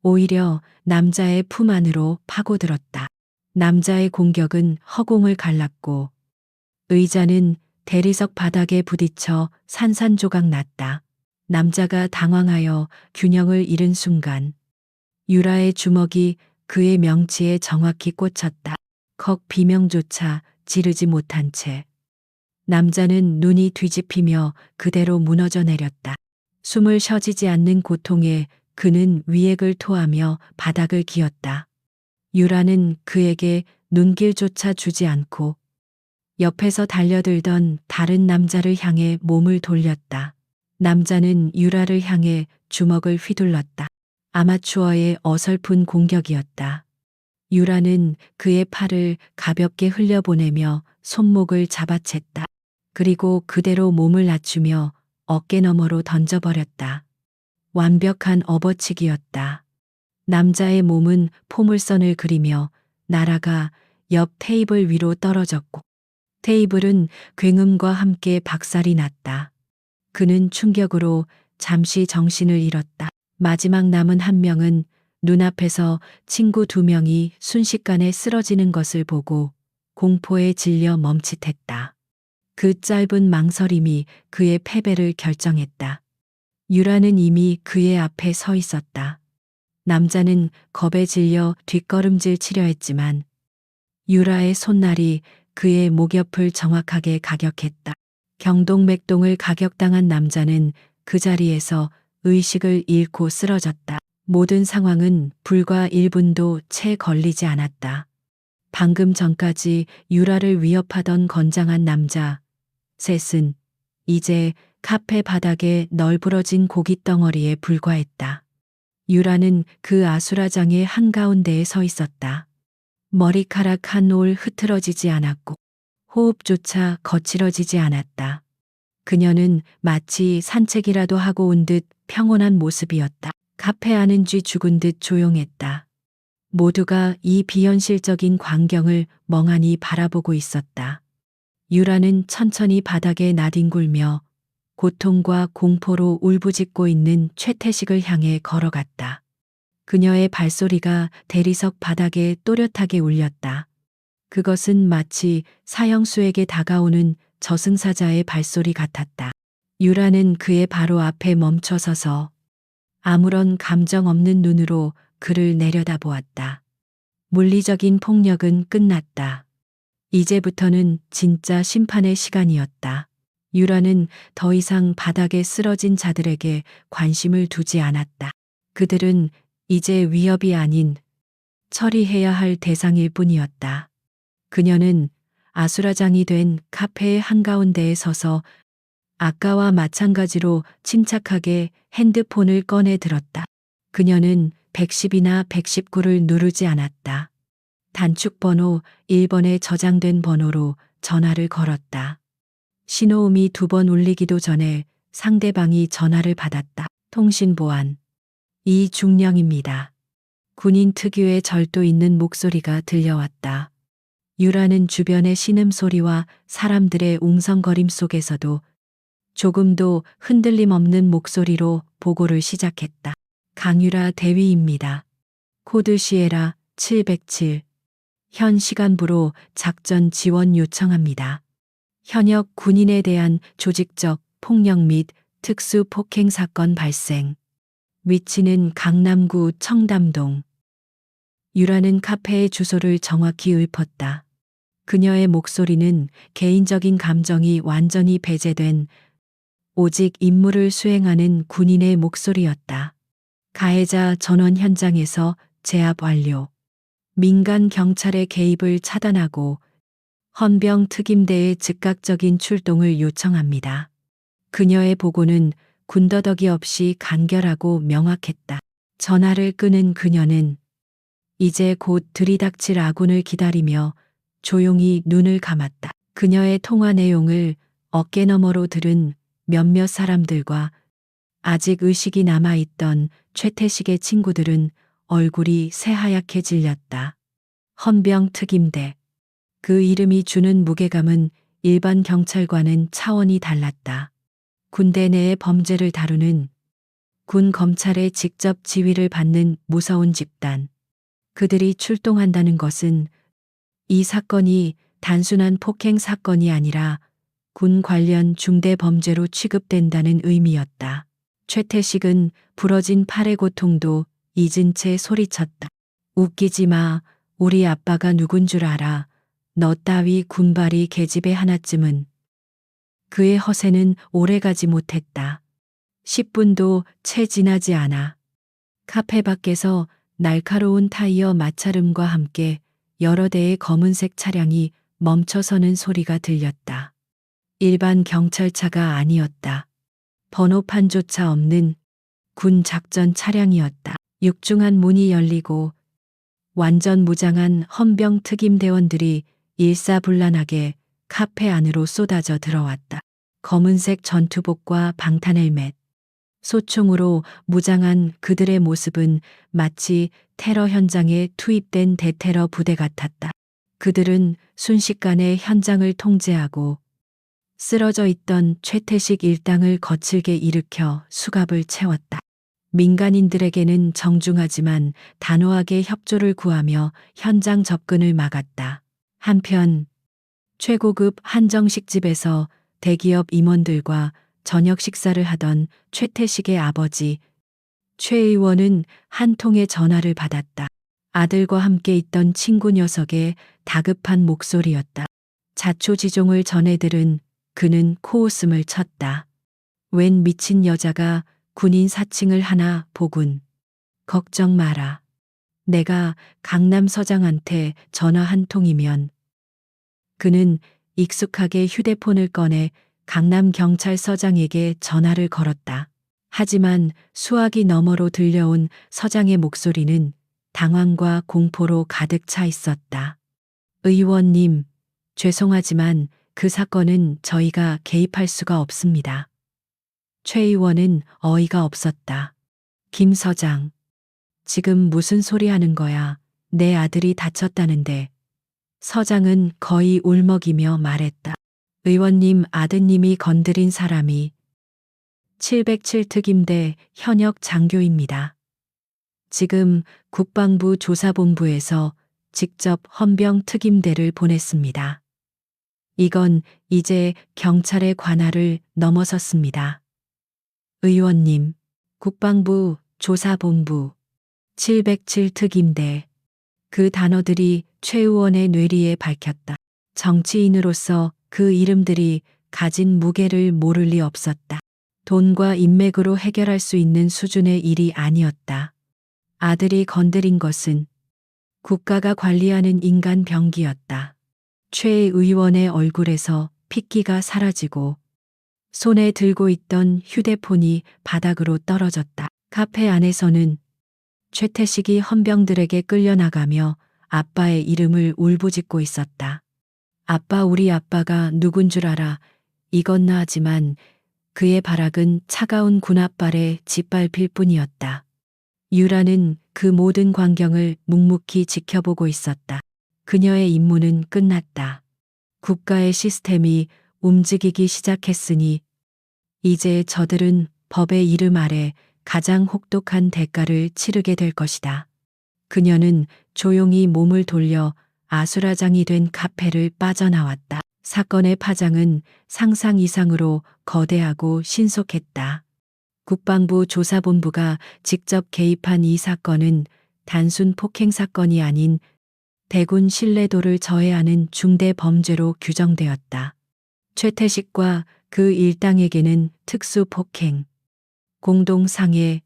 오히려 남자의 품 안으로 파고들었다. 남자의 공격은 허공을 갈랐고 의자는 대리석 바닥에 부딪혀 산산조각 났다. 남자가 당황하여 균형을 잃은 순간 유라의 주먹이 그의 명치에 정확히 꽂혔다. 컥 비명조차 지르지 못한 채 남자는 눈이 뒤집히며 그대로 무너져 내렸다. 숨을 쉬어지지 않는 고통에 그는 위액을 토하며 바닥을 기었다. 유라는 그에게 눈길조차 주지 않고 옆에서 달려들던 다른 남자를 향해 몸을 돌렸다. 남자는 유라를 향해 주먹을 휘둘렀다. 아마추어의 어설픈 공격이었다. 유라는 그의 팔을 가볍게 흘려보내며 손목을 잡아챘다. 그리고 그대로 몸을 낮추며 어깨 너머로 던져버렸다. 완벽한 업어치기였다. 남자의 몸은 포물선을 그리며 날아가 옆 테이블 위로 떨어졌고 테이블은 굉음과 함께 박살이 났다. 그는 충격으로 잠시 정신을 잃었다. 마지막 남은 한 명은 눈앞에서 친구 2명이 순식간에 쓰러지는 것을 보고 공포에 질려 멈칫했다. 그 짧은 망설임이 그의 패배를 결정했다. 유라는 이미 그의 앞에 서 있었다. 남자는 겁에 질려 뒷걸음질 치려 했지만 유라의 손날이 그의 목 옆을 정확하게 가격했다. 경동맥동을 가격당한 남자는 그 자리에서 의식을 잃고 쓰러졌다. 모든 상황은 불과 1분도 채 걸리지 않았다. 방금 전까지 유라를 위협하던 건장한 남자 셋은 이제 카페 바닥에 널브러진 고깃덩어리에 불과했다. 유라는 그 아수라장의 한가운데에 서 있었다. 머리카락 한 올 흐트러지지 않았고 호흡조차 거칠어지지 않았다. 그녀는 마치 산책이라도 하고 온 듯 평온한 모습이었다. 카페 안은 쥐 죽은 듯 조용했다. 모두가 이 비현실적인 광경을 멍하니 바라보고 있었다. 유라는 천천히 바닥에 나뒹굴며 고통과 공포로 울부짖고 있는 최태식을 향해 걸어갔다. 그녀의 발소리가 대리석 바닥에 또렷하게 울렸다. 그것은 마치 사형수에게 다가오는 저승사자의 발소리 같았다. 유라는 그의 바로 앞에 멈춰서서 아무런 감정 없는 눈으로 그를 내려다보았다. 물리적인 폭력은 끝났다. 이제부터는 진짜 심판의 시간이었다. 유라는 더 이상 바닥에 쓰러진 자들에게 관심을 두지 않았다. 그들은 이제 위협이 아닌 처리해야 할 대상일 뿐이었다. 그녀는 아수라장이 된 카페의 한가운데에 서서 아까와 마찬가지로 침착하게 핸드폰을 꺼내 들었다. 그녀는 110이나 119를 누르지 않았다. 단축번호 1번에 저장된 번호로 전화를 걸었다. 신호음이 2번 울리기도 전에 상대방이 전화를 받았다. 통신 보안. 이중령입니다. 군인 특유의 절도 있는 목소리가 들려왔다. 유라는 주변의 신음소리와 사람들의 웅성거림 속에서도 조금도 흔들림 없는 목소리로 보고를 시작했다. 강유라 대위입니다. 코드 시에라 707. 현 시간부로 작전 지원 요청합니다. 현역 군인에 대한 조직적 폭력 및 특수 폭행 사건 발생. 위치는 강남구 청담동. 유라는 카페의 주소를 정확히 읊었다. 그녀의 목소리는 개인적인 감정이 완전히 배제된 오직 임무를 수행하는 군인의 목소리였다. 가해자 전원 현장에서 제압 완료. 민간 경찰의 개입을 차단하고 헌병 특임대의 즉각적인 출동을 요청합니다. 그녀의 보고는 군더더기 없이 간결하고 명확했다. 전화를 끊은 그녀는 이제 곧 들이닥칠 아군을 기다리며 조용히 눈을 감았다. 그녀의 통화 내용을 어깨너머로 들은 몇몇 사람들과 아직 의식이 남아있던 최태식의 친구들은 얼굴이 새하얗게 질렸다. 헌병 특임대. 그 이름이 주는 무게감은 일반 경찰과는 차원이 달랐다. 군대 내의 범죄를 다루는 군 검찰의 직접 지휘를 받는 무서운 집단. 그들이 출동한다는 것은 이 사건이 단순한 폭행 사건이 아니라 군 관련 중대 범죄로 취급된다는 의미였다. 최태식은 부러진 팔의 고통도 잊은 채 소리쳤다. 웃기지 마. 우리 아빠가 누군 줄 알아. 너 따위 군발이 계집애 하나쯤은. 그의 허세는 오래가지 못했다. 10분도 채 지나지 않아. 카페 밖에서 날카로운 타이어 마찰음과 함께 여러 대의 검은색 차량이 멈춰서는 소리가 들렸다. 일반 경찰차가 아니었다. 번호판조차 없는 군 작전 차량이었다. 육중한 문이 열리고 완전 무장한 헌병 특임대원들이 일사불란하게 카페 안으로 쏟아져 들어왔다. 검은색 전투복과 방탄 헬멧, 소총으로 무장한 그들의 모습은 마치 테러 현장에 투입된 대테러 부대 같았다. 그들은 순식간에 현장을 통제하고 쓰러져 있던 최태식 일당을 거칠게 일으켜 수갑을 채웠다. 민간인들에게는 정중하지만 단호하게 협조를 구하며 현장 접근을 막았다. 한편 최고급 한정식집에서 대기업 임원들과 저녁 식사를 하던 최태식의 아버지 최 의원은 한 통의 전화를 받았다. 아들과 함께 있던 친구 녀석의 다급한 목소리였다. 자초지종을 전해 들은 그는 코웃음을 쳤다. 웬 미친 여자가 군인 사칭을 하나 보군. 걱정 마라. 내가 강남 서장한테 전화 한 통이면. 그는 익숙하게 휴대폰을 꺼내 강남 경찰서장에게 전화를 걸었다. 하지만 수화기 너머로 들려온 서장의 목소리는 당황과 공포로 가득 차 있었다. 의원님, 죄송하지만 그 사건은 저희가 개입할 수가 없습니다. 최 의원은 어이가 없었다. 김 서장, 지금 무슨 소리 하는 거야? 내 아들이 다쳤다는데. 서장은 거의 울먹이며 말했다. 의원님 아드님이 건드린 사람이 707 특임대 현역 장교입니다. 지금 국방부 조사본부에서 직접 헌병 특임대를 보냈습니다. 이건 이제 경찰의 관할을 넘어섰습니다. 의원님, 국방부 조사본부 707 특임대. 그 단어들이 최 의원의 뇌리에 밝혔다. 정치인으로서 그 이름들이 가진 무게를 모를 리 없었다. 돈과 인맥으로 해결할 수 있는 수준의 일이 아니었다. 아들이 건드린 것은 국가가 관리하는 인간 병기였다. 최 의원의 얼굴에서 핏기가 사라지고 손에 들고 있던 휴대폰이 바닥으로 떨어졌다. 카페 안에서는 최태식이 헌병들에게 끌려나가며 아빠의 이름을 울부짖고 있었다. 아빠, 우리 아빠가 누군 줄 알아. 이건나 하지만 그의 발악은 차가운 군합발에 짓밟힐 뿐이었다. 유라는 그 모든 광경을 묵묵히 지켜보고 있었다. 그녀의 임무는 끝났다. 국가의 시스템이 움직이기 시작했으니 이제 저들은 법의 이름 아래 가장 혹독한 대가를 치르게 될 것이다. 그녀는 조용히 몸을 돌려 아수라장이 된 카페를 빠져나왔다. 사건의 파장은 상상 이상으로 거대하고 신속했다. 국방부 조사본부가 직접 개입한 이 사건은 단순 폭행 사건이 아닌 대군 신뢰도를 저해하는 중대 범죄로 규정되었다. 최태식과 그 일당에게는 특수 폭행, 공동상해,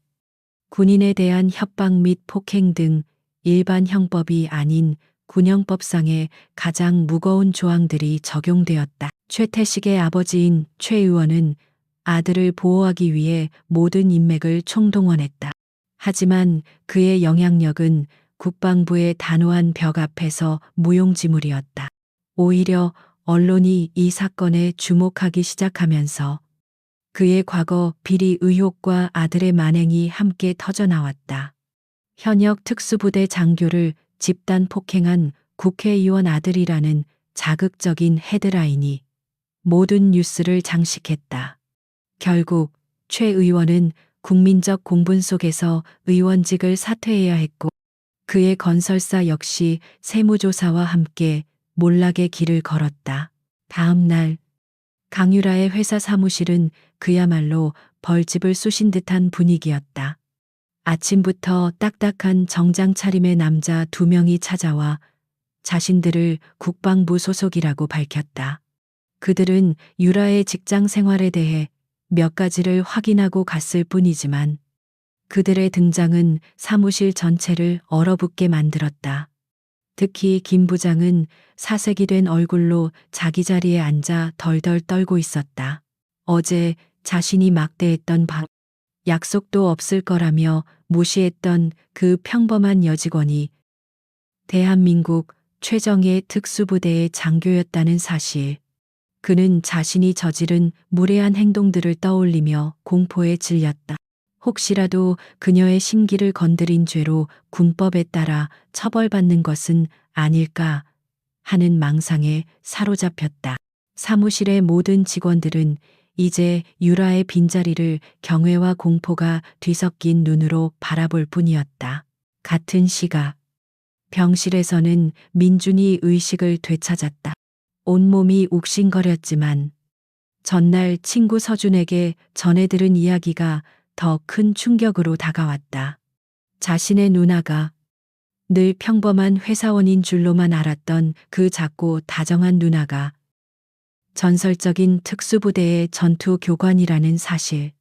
군인에 대한 협박 및 폭행 등 일반 형법이 아닌 군형법상의 가장 무거운 조항들이 적용되었다. 최태식의 아버지인 최 의원은 아들을 보호하기 위해 모든 인맥을 총동원했다. 하지만 그의 영향력은 국방부의 단호한 벽 앞에서 무용지물이었다. 오히려 언론이 이 사건에 주목하기 시작하면서 그의 과거 비리 의혹과 아들의 만행이 함께 터져나왔다. 현역 특수부대 장교를 집단 폭행한 국회의원 아들이라는 자극적인 헤드라인이 모든 뉴스를 장식했다. 결국 최 의원은 국민적 공분 속에서 의원직을 사퇴해야 했고 그의 건설사 역시 세무조사와 함께 몰락의 길을 걸었다. 다음 날 강유라의 회사 사무실은 그야말로 벌집을 쑤신 듯한 분위기였다. 아침부터 딱딱한 정장 차림의 남자 2명이 찾아와 자신들을 국방부 소속이라고 밝혔다. 그들은 유라의 직장 생활에 대해 몇 가지를 확인하고 갔을 뿐이지만 그들의 등장은 사무실 전체를 얼어붙게 만들었다. 특히 김 부장은 사색이 된 얼굴로 자기 자리에 앉아 덜덜 떨고 있었다. 어제 자신이 막대했던 약속도 없을 거라며 무시했던 그 평범한 여직원이 대한민국 최정예 특수부대의 장교였다는 사실. 그는 자신이 저지른 무례한 행동들을 떠올리며 공포에 질렸다. 혹시라도 그녀의 심기를 건드린 죄로 군법에 따라 처벌받는 것은 아닐까 하는 망상에 사로잡혔다. 사무실의 모든 직원들은 이제 유라의 빈자리를 경외와 공포가 뒤섞인 눈으로 바라볼 뿐이었다. 같은 시각 병실에서는 민준이 의식을 되찾았다. 온몸이 욱신거렸지만 전날 친구 서준에게 전해 들은 이야기가 더 큰 충격으로 다가왔다. 자신의 누나가 늘 평범한 회사원인 줄로만 알았던 그 작고 다정한 누나가 전설적인 특수부대의 전투 교관이라는 사실.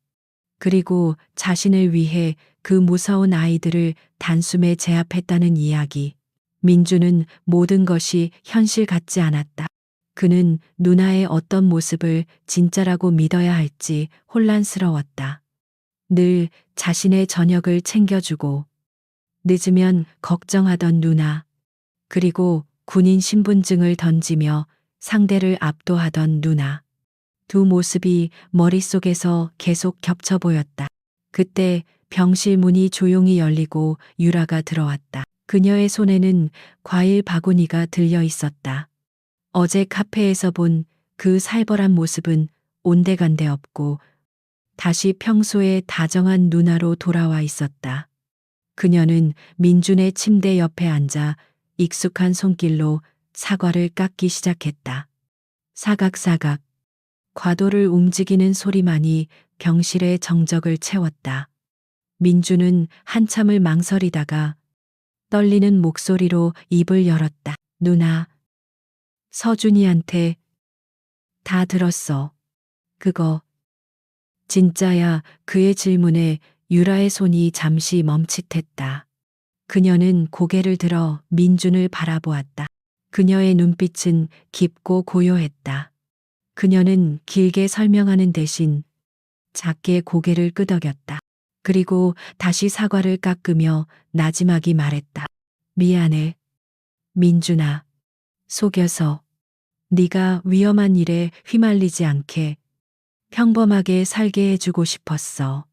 그리고 자신을 위해 그 무서운 아이들을 단숨에 제압했다는 이야기. 민주는 모든 것이 현실 같지 않았다. 그는 누나의 어떤 모습을 진짜라고 믿어야 할지 혼란스러웠다. 늘 자신의 저녁을 챙겨주고 늦으면 걱정하던 누나, 그리고 군인 신분증을 던지며 상대를 압도하던 누나. 두 모습이 머릿속에서 계속 겹쳐 보였다. 그때 병실 문이 조용히 열리고 유라가 들어왔다. 그녀의 손에는 과일 바구니가 들려 있었다. 어제 카페에서 본 그 살벌한 모습은 온데간데 없고 다시 평소의 다정한 누나로 돌아와 있었다. 그녀는 민준의 침대 옆에 앉아 익숙한 손길로 사과를 깎기 시작했다. 사각사각. 과도를 움직이는 소리만이 병실의 정적을 채웠다. 민준은 한참을 망설이다가 떨리는 목소리로 입을 열었다. 누나, 서준이한테 다 들었어. 그거 진짜야. 그의 질문에 유라의 손이 잠시 멈칫했다. 그녀는 고개를 들어 민준을 바라보았다. 그녀의 눈빛은 깊고 고요했다. 그녀는 길게 설명하는 대신 작게 고개를 끄덕였다. 그리고 다시 사과를 깎으며 나지막이 말했다. 미안해. 민준아. 속여서. 네가 위험한 일에 휘말리지 않게 평범하게 살게 해주고 싶었어.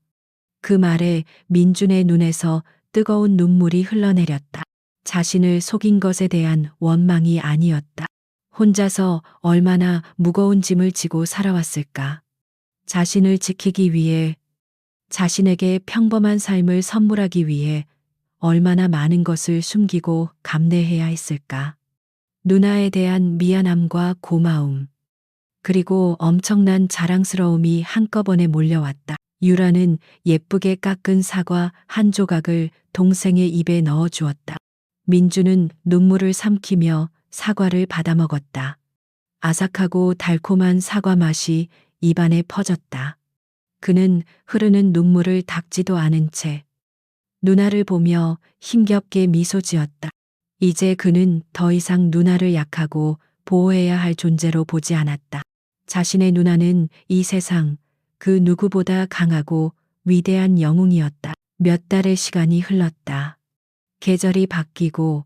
그 말에 민준의 눈에서 뜨거운 눈물이 흘러내렸다. 자신을 속인 것에 대한 원망이 아니었다. 혼자서 얼마나 무거운 짐을 지고 살아왔을까. 자신을 지키기 위해, 자신에게 평범한 삶을 선물하기 위해 얼마나 많은 것을 숨기고 감내해야 했을까. 누나에 대한 미안함과 고마움, 그리고 엄청난 자랑스러움이 한꺼번에 몰려왔다. 유라는 예쁘게 깎은 사과 한 조각을 동생의 입에 넣어 주었다. 민주는 눈물을 삼키며 사과를 받아먹었다. 아삭하고 달콤한 사과 맛이 입안에 퍼졌다. 그는 흐르는 눈물을 닦지도 않은 채 누나를 보며 힘겹게 미소 지었다. 이제 그는 더 이상 누나를 약하고 보호해야 할 존재로 보지 않았다. 자신의 누나는 이 세상 그 누구보다 강하고 위대한 영웅이었다. 몇 달의 시간이 흘렀다. 계절이 바뀌고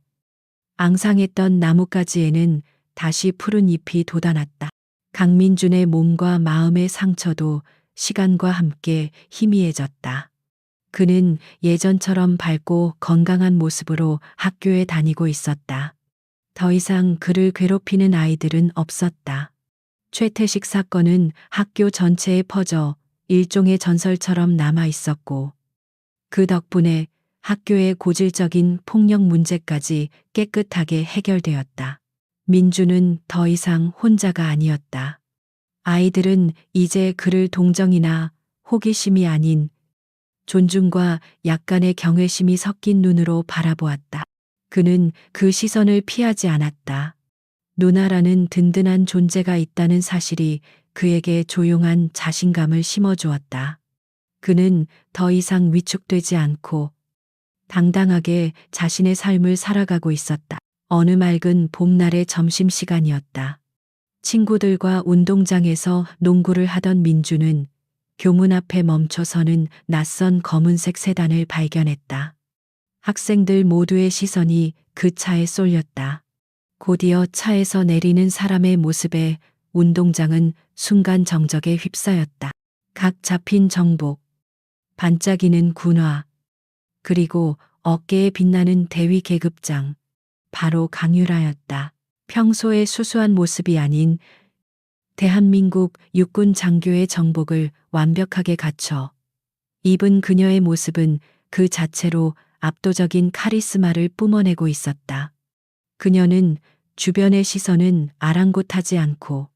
앙상했던 나뭇가지에는 다시 푸른 잎이 돋아났다. 강민준의 몸과 마음의 상처도 시간과 함께 희미해졌다. 그는 예전처럼 밝고 건강한 모습으로 학교에 다니고 있었다. 더 이상 그를 괴롭히는 아이들은 없었다. 최태식 사건은 학교 전체에 퍼져 일종의 전설처럼 남아 있었고, 그 덕분에 학교의 고질적인 폭력 문제까지 깨끗하게 해결되었다. 민주는 더 이상 혼자가 아니었다. 아이들은 이제 그를 동정이나 호기심이 아닌 존중과 약간의 경외심이 섞인 눈으로 바라보았다. 그는 그 시선을 피하지 않았다. 누나라는 든든한 존재가 있다는 사실이 그에게 조용한 자신감을 심어주었다. 그는 더 이상 위축되지 않고 당당하게 자신의 삶을 살아가고 있었다. 어느 맑은 봄날의 점심시간이었다. 친구들과 운동장에서 농구를 하던 민주는 교문 앞에 멈춰서는 낯선 검은색 세단을 발견했다. 학생들 모두의 시선이 그 차에 쏠렸다. 곧이어 차에서 내리는 사람의 모습에 운동장은 순간 정적에 휩싸였다. 각 잡힌 정복, 반짝이는 군화, 그리고 어깨에 빛나는 대위 계급장, 바로 강유라였다. 평소의 수수한 모습이 아닌 대한민국 육군 장교의 정복을 완벽하게 갖춰 입은 그녀의 모습은 그 자체로 압도적인 카리스마를 뿜어내고 있었다. 그녀는 주변의 시선은 아랑곳하지 않고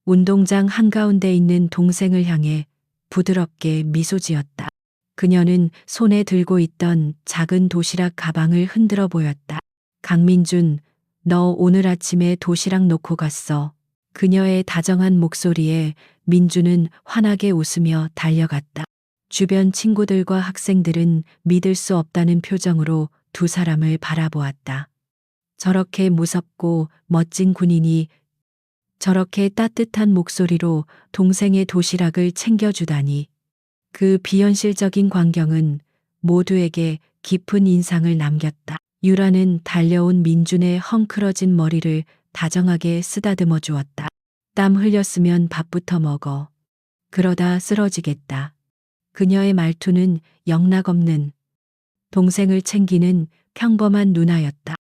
운동장 한가운데 있는 동생을 향해 부드럽게 미소 지었다. 그녀는 손에 들고 있던 작은 도시락 가방을 흔들어 보였다. 강민준, 너 오늘 아침에 도시락 놓고 갔어. 그녀의 다정한 목소리에 민주는 환하게 웃으며 달려갔다. 주변 친구들과 학생들은 믿을 수 없다는 표정으로 두 사람을 바라보았다. 저렇게 무섭고 멋진 군인이 저렇게 따뜻한 목소리로 동생의 도시락을 챙겨주다니. 그 비현실적인 광경은 모두에게 깊은 인상을 남겼다. 유라는 달려온 민준의 헝클어진 머리를 다정하게 쓰다듬어 주었다. 땀 흘렸으면 밥부터 먹어. 그러다 쓰러지겠다. 그녀의 말투는 영락없는 동생을 챙기는 평범한 누나였다.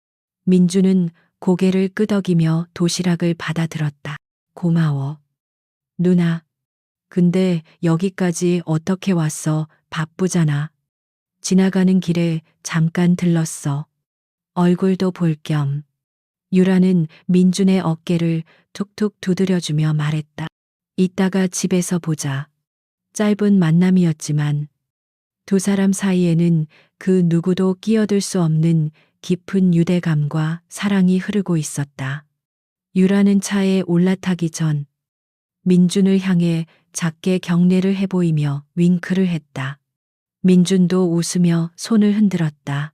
민주는 고개를 끄덕이며 도시락을 받아들었다. 고마워. 누나. 근데 여기까지 어떻게 왔어? 바쁘잖아. 지나가는 길에 잠깐 들렀어. 얼굴도 볼 겸. 유라는 민준의 어깨를 툭툭 두드려주며 말했다. 이따가 집에서 보자. 짧은 만남이었지만 두 사람 사이에는 그 누구도 끼어들 수 없는 깊은 유대감과 사랑이 흐르고 있었다. 유라는 차에 올라타기 전 민준을 향해 작게 경례를 해보이며 윙크를 했다. 민준도 웃으며 손을 흔들었다.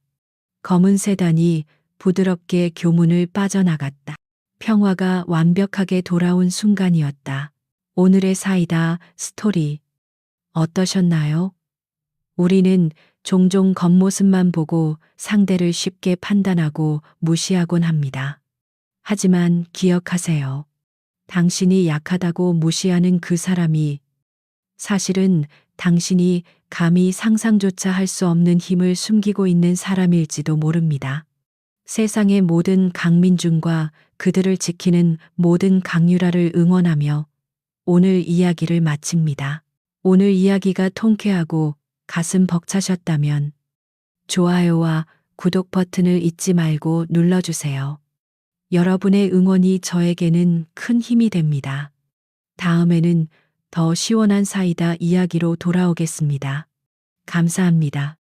검은 세단이 부드럽게 교문을 빠져나갔다. 평화가 완벽하게 돌아온 순간이었다. 오늘의 사이다 스토리 어떠셨나요? 우리는 종종 겉모습만 보고 상대를 쉽게 판단하고 무시하곤 합니다. 하지만 기억하세요. 당신이 약하다고 무시하는 그 사람이 사실은 당신이 감히 상상조차 할 수 없는 힘을 숨기고 있는 사람일지도 모릅니다. 세상의 모든 강민준과 그들을 지키는 모든 강유라를 응원하며 오늘 이야기를 마칩니다. 오늘 이야기가 통쾌하고 가슴 벅차셨다면 좋아요와 구독 버튼을 잊지 말고 눌러주세요. 여러분의 응원이 저에게는 큰 힘이 됩니다. 다음에는 더 시원한 사이다 이야기로 돌아오겠습니다. 감사합니다.